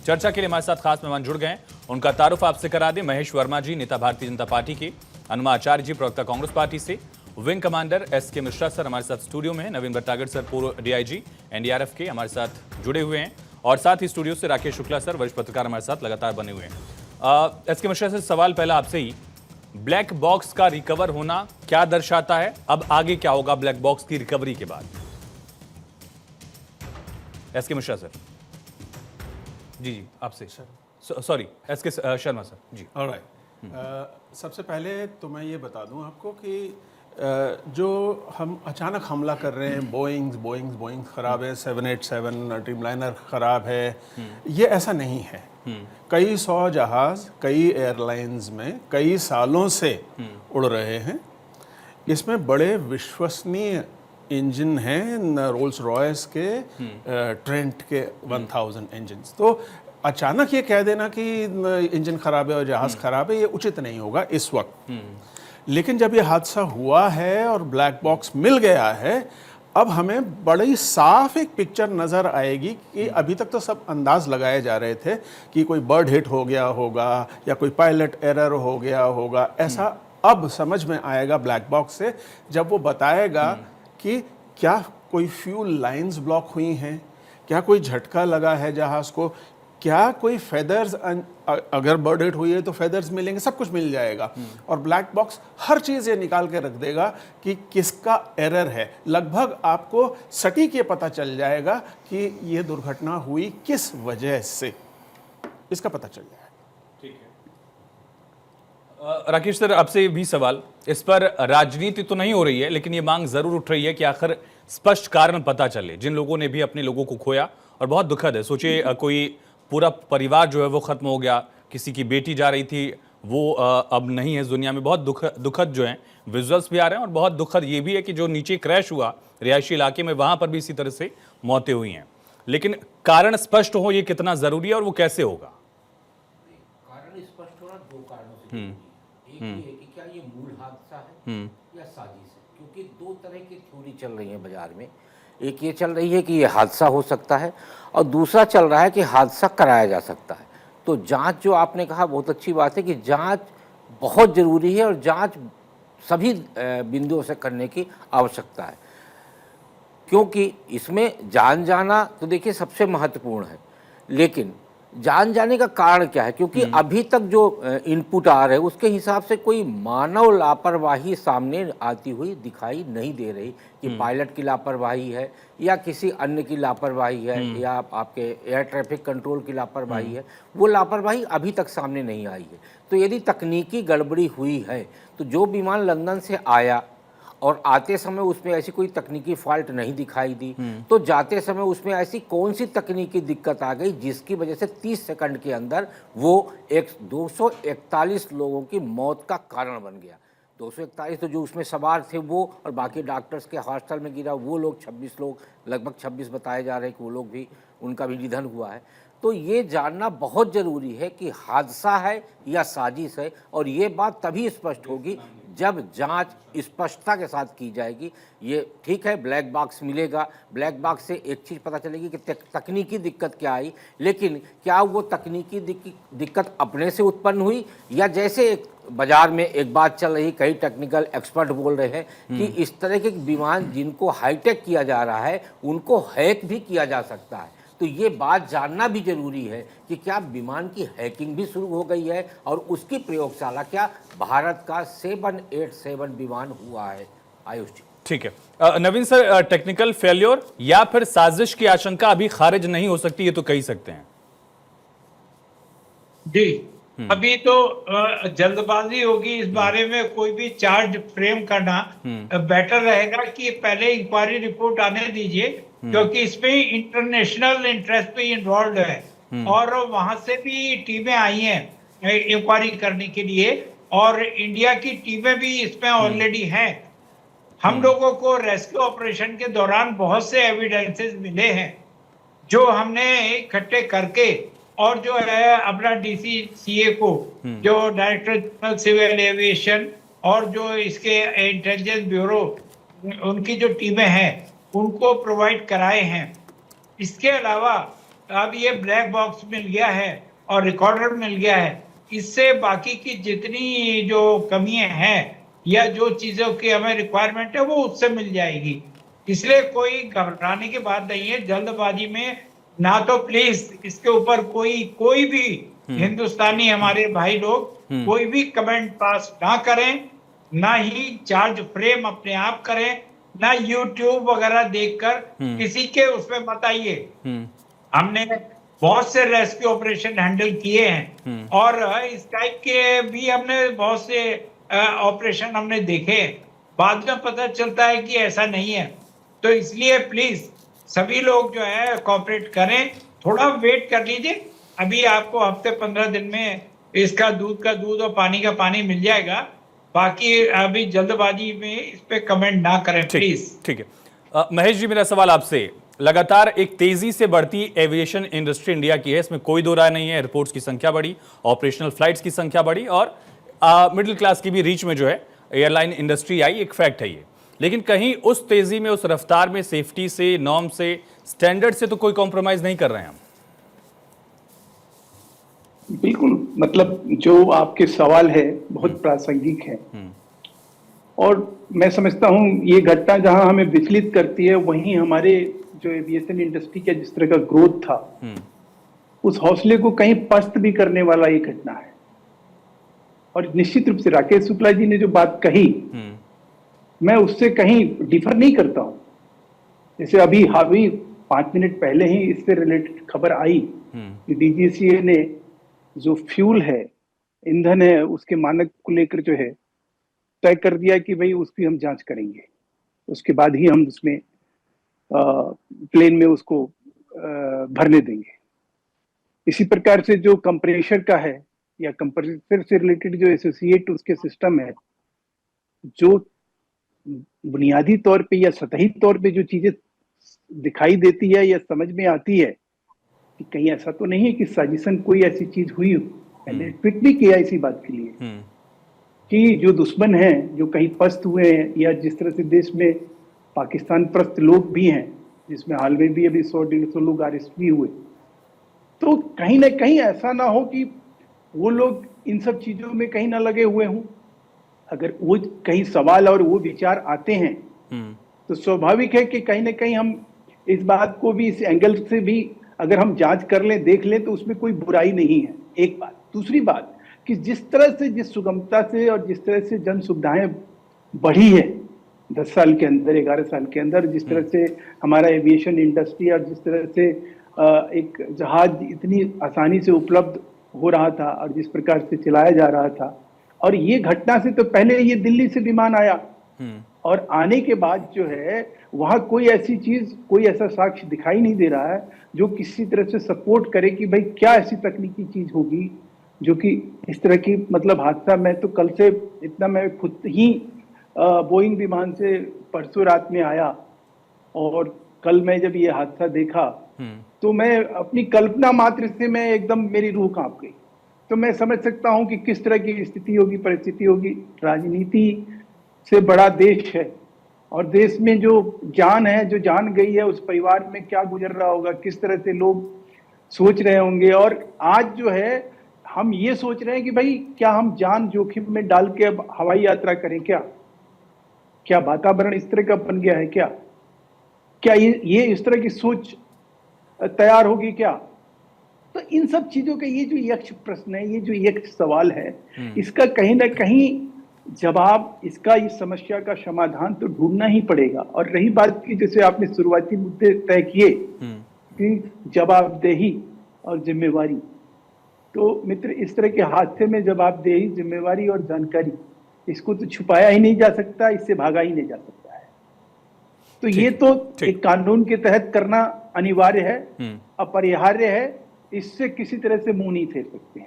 चर्चा के लिए हमारे साथ खास मेहमान जुड़ गए हैं। उनका तारुफ आपसे करा दें। महेश वर्मा जी, नेता भारतीय जनता पार्टी के, अनुमा आचार्य जी, प्रवक्ता कांग्रेस पार्टी से, wing commander SK Mishra sir हमारे साथ स्टूडियो में हैं, नवीन भट्टागर सर पूर्व डीआईजी एनडीआरएफ के हमारे साथ जुड़े हुए हैं, और साथ ही स्टूडियो से राकेश शुक्ला सर वरिष्ठ पत्रकार हमारे साथ लगातार बने हुए हैं। एसके मिश्रा सर, सवाल पहला आपसे ही, ब्लैक बॉक्स का रिकवर होना क्या दर्शाता है? अब आगे क्या होगा ब्लैक बॉक्स की रिकवरी के बाद? SK Mishra sir. जी आपसे। सॉरी, एसके शर्मा सर जी। ऑलराइट। सबसे पहले तो मैं ये बता दूं आपको कि जो हम अचानक हमला कर रहे हैं, बोइंग ख़राब है, 787 ड्रीमलाइनर ख़राब है, ये ऐसा नहीं है। कई सौ जहाज़ कई एयरलाइंस में कई सालों से उड़ रहे हैं। इसमें बड़े विश्वसनीय इंजन हैं, रोल्स रॉयस के, ट्रेंट के 1000 इंजन। तो अचानक ये कह देना कि इंजन खराब है और जहाज़ खराब है, ये उचित नहीं होगा इस वक्त। लेकिन जब ये हादसा हुआ है और ब्लैक बॉक्स मिल गया है, अब हमें बड़ी साफ एक पिक्चर नज़र आएगी कि अभी तक तो सब अंदाज लगाए जा रहे थे कि कोई बर्ड हिट हो गया होगा या कोई पायलट एरर हो गया होगा। ऐसा अब समझ में आएगा ब्लैक बॉक्स से, जब वो बताएगा कि क्या कोई फ्यूल लाइंस ब्लॉक हुई हैं, क्या कोई झटका लगा है जहाज़ को, क्या कोई फेदर्स, अगर बर्ड हिट हुई है तो फेदर्स मिलेंगे, सब कुछ मिल जाएगा। और ब्लैक बॉक्स हर चीज़ ये निकाल के रख देगा कि किसका एरर है। लगभग आपको सटीक ये पता चल जाएगा कि ये दुर्घटना हुई किस वजह से, इसका पता चल जाएगा। ठीक है। राकेश सर, आपसे भी सवाल, इस पर राजनीति तो नहीं हो रही है, लेकिन ये मांग जरूर उठ रही है कि आखिर स्पष्ट कारण पता चले। जिन लोगों ने भी अपने लोगों को खोया, और बहुत दुखद है, सोचिए कोई पूरा परिवार जो है वो खत्म हो गया, किसी की बेटी जा रही थी वो अब नहीं है इस दुनिया में। बहुत दुखद जो है विजुअल्स भी आ रहे हैं, और बहुत दुखद ये भी है कि जो नीचे क्रैश हुआ रिहायशी इलाके में, वहां पर भी इसी तरह से मौतें हुई हैं। लेकिन कारण स्पष्ट हो, ये कितना जरूरी है और वो कैसे होगा? कारण स्पष्ट होना दो कारणों से एक ये है कि क्या ये मूल हादसा है या साजिश है, क्योंकि दो तरह की थ्योरी चल रही है बाजार में। एक ये चल रही है कि ये हादसा हो सकता है, और दूसरा चल रहा है कि हादसा कराया जा सकता है। तो जांच, जो आपने कहा बहुत अच्छी बात है कि जांच बहुत ज़रूरी है, और जांच सभी बिंदुओं से करने की आवश्यकता है, क्योंकि इसमें जान जाना तो देखिए सबसे महत्वपूर्ण है। लेकिन जान जाने का कारण क्या है? क्योंकि अभी तक जो इनपुट आ रहे हैं उसके हिसाब से कोई मानव लापरवाही सामने आती हुई दिखाई नहीं दे रही कि पायलट की लापरवाही है या किसी अन्य की लापरवाही है या आपके एयर ट्रैफिक कंट्रोल की लापरवाही है। वो लापरवाही अभी तक सामने नहीं आई है। तो यदि तकनीकी गड़बड़ी हुई है, तो जो विमान लंदन से आया और आते समय उसमें ऐसी कोई तकनीकी फॉल्ट नहीं दिखाई दी, तो जाते समय उसमें ऐसी कौन सी तकनीकी दिक्कत आ गई जिसकी वजह से 30 सेकंड के अंदर वो 241 लोगों की मौत का कारण बन गया। 241 तो जो उसमें सवार थे वो, और बाकी डॉक्टर्स के हॉस्टल में गिरा वो लोग 26 लोग, लगभग 26 बताए जा रहे हैं कि वो लोग भी, उनका भी निधन हुआ है। तो ये जानना बहुत ज़रूरी है कि हादसा है या साजिश है, और ये बात तभी स्पष्ट होगी जब जांच स्पष्टता के साथ की जाएगी। ये ठीक है, ब्लैक बॉक्स मिलेगा, ब्लैक बॉक्स से एक चीज़ पता चलेगी कि तकनीकी दिक्कत क्या आई, लेकिन क्या वो तकनीकी दिक्कत अपने से उत्पन्न हुई, या जैसे एक बाजार में एक बात चल रही, कई टेक्निकल एक्सपर्ट बोल रहे हैं कि इस तरह के विमान जिनको हाईटेक किया जा रहा है उनको हैक भी किया जा सकता है। तो ये बात जानना भी जरूरी है कि क्या विमान की हैकिंग भी शुरू हो गई है, और उसकी प्रयोगशाला क्या भारत का 787 विमान हुआ है। आयुष जी। ठीक है। नवीन सर, टेक्निकल फेल्योर या फिर साजिश की आशंका अभी खारिज नहीं हो सकती, ये तो कह सकते हैं? जी, अभी तो जल्दबाजी होगी इस बारे में कोई भी चार्ज फ्रेम करना। बेटर रहेगा कि पहले इंक्वायरी रिपोर्ट आने दीजिए, क्योंकि इसमें इंटरनेशनल इंटरेस्ट भी इन्वॉल्व है, और वहां से भी टीमें आई हैं इंक्वायरी करने के लिए, और इंडिया की टीमें भी इसमें ऑलरेडी हैं। हम लोगों को रेस्क्यू ऑपरेशन के दौरान बहुत से एविडेंसेस मिले हैं जो हमने इकट्ठे करके, और जो है अपना DCCA को, जो डायरेक्टर जनरल सिविल एविएशन, और जो इसके इंटेलिजेंस ब्यूरो, उनकी जो टीमें हैं उनको प्रोवाइड कराए हैं। इसके अलावा अब ये ब्लैक बॉक्स मिल गया है और रिकॉर्डर मिल गया है, इससे बाकी की जितनी जो कमियां हैं या जो चीजों की हमें रिक्वायरमेंट है वो उससे मिल जाएगी। इसलिए कोई घबराने की बात नहीं है जल्दबाजी में। ना तो प्लीज इसके ऊपर कोई कोई भी हिंदुस्तानी हमारे भाई लोग कोई भी कमेंट पास ना करें, ना ही चार्ज फ्रेम अपने आप करें, ना यूट्यूब वगैरह देखकर किसी के उसमें मत आइए। हमने बहुत से रेस्क्यू ऑपरेशन हैंडल किए हैं और इस टाइप के भी हमने बहुत से ऑपरेशन हमने देखे। बाद में पता चलता है कि ऐसा नहीं है। तो इसलिए प्लीज सभी लोग जो है कॉपरेट करें, थोड़ा वेट कर लीजिए। अभी आपको हफ्ते 15 दिन में इसका दूध का दूध और पानी का पानी मिल जाएगा। बाकी अभी जल्दबाजी में इस पे कमेंट ना करें प्लीज। ठीक है। महेश जी, मेरा सवाल आपसे, लगातार एक तेजी से बढ़ती एविएशन इंडस्ट्री इंडिया की है, इसमें कोई दो राय नहीं है। एयरपोर्ट्स की संख्या बढ़ी, ऑपरेशनल फ्लाइट्स की संख्या बढ़ी और मिडिल क्लास की भी रीच में जो है एयरलाइन इंडस्ट्री आई, एक फैक्ट है ये। लेकिन कहीं उस तेजी में, उस रफ्तार में सेफ्टी से, नॉर्म से, स्टैंडर्ड से तो कोई कॉम्प्रोमाइज नहीं कर रहे हैं हम। बिल्कुल, मतलब जो आपके सवाल है बहुत प्रासंगिक है और मैं समझता हूं ये घटना जहां हमें विचलित करती है वहीं हमारे जो एविएशन इंडस्ट्री का जिस तरह का ग्रोथ था उस हौसले को कहीं पस्त भी करने वाला ये घटना है। और निश्चित रूप से राकेश शुक्ला जी ने जो बात कही मैं उससे कहीं डिफर नहीं करता हूं। जैसे अभी 5 मिनट पहले ही इससे रिलेटेड खबर आई कि डीजीसीए ने जो फ्यूल है, ईंधन है, उसके मानक को लेकर जो है तय कर दिया कि भाई उसकी हम जांच करेंगे, उसके बाद ही हम उसमें प्लेन में उसको भरने देंगे। इसी प्रकार से जो कंप्रेशर का है या कंप्रेसर से रिलेटेड जो एसोसिएट उसके सिस्टम है, जो बुनियादी तौर पे या सतही तौर पे जो चीजें दिखाई देती है या समझ में आती है कि कहीं ऐसा तो नहीं है कि साजिशन कोई ऐसी चीज हुई हो। मैंने ट्वीट भी किया इसी बात के लिए कि जो दुश्मन हैं, जो कहीं पस्त हुए हैं या जिस तरह से देश में पाकिस्तान प्रस्त लोग भी हैं, जिसमें हाल में भी अभी 100-150 लोग अरेस्ट भी हुए, तो कहीं ना कहीं ऐसा ना हो कि वो लोग इन सब चीजों में कहीं ना लगे हुए हों। अगर वो कहीं सवाल और वो विचार आते हैं तो स्वाभाविक है कि कहीं ना कहीं हम इस बात को भी, इस एंगल से भी अगर हम जांच कर लें, देख लें, तो उसमें कोई बुराई नहीं है। एक बात। दूसरी बात कि जिस तरह से, जिस सुगमता से और जिस तरह से जन सुविधाएं बढ़ी है 10 साल के अंदर, 11 साल के अंदर, जिस तरह से हमारा एविएशन इंडस्ट्री और जिस तरह से एक जहाज इतनी आसानी से उपलब्ध हो रहा था और जिस प्रकार से चलाया जा रहा था, और ये घटना से तो पहले ये दिल्ली से विमान आया और आने के बाद जो है वहां कोई ऐसी चीज, कोई ऐसा साक्ष्य दिखाई नहीं दे रहा है जो किसी तरह से सपोर्ट करे कि भाई क्या ऐसी तकनीकी चीज होगी जो कि इस तरह की, मतलब हादसा। मैं तो कल से इतना, मैं खुद ही बोइंग विमान से परसों रात में आया और कल मैं जब ये हादसा देखा तो मैं अपनी कल्पना मात्र से मैं एकदम, मेरी रूह कांप गई। तो मैं समझ सकता हूं कि किस तरह की स्थिति होगी, परिस्थिति होगी। राजनीति से बड़ा देश है और देश में जो जान है, जो जान गई है, उस परिवार में क्या गुजर रहा होगा, किस तरह से लोग सोच रहे होंगे। और आज जो है हम ये सोच रहे हैं कि भाई क्या हम जान जोखिम में डाल के अब हवाई यात्रा करें क्या? क्या वातावरण इस तरह का बन गया है क्या? क्या ये इस तरह की सोच तैयार होगी क्या? तो इन सब चीजों का ये जो यक्ष प्रश्न है, ये जो यक्ष सवाल है, इसका कहीं ना कहीं जवाब, इसका, इस समस्या का समाधान तो ढूंढना ही पड़ेगा। और रही बात की, जैसे आपने शुरुआती मुद्दे तय किए कि जवाबदेही और जिम्मेवारी, तो मित्र इस तरह के हादसे में जवाबदेही, जिम्मेवारी और जानकारी, इसको तो छुपाया ही नहीं जा सकता, इससे भागा ही नहीं जा सकता है। तो ये तो एक कानून के तहत करना अनिवार्य है, अपरिहार्य है, इससे किसी तरह से मुंह नहीं फेर सकते हैं।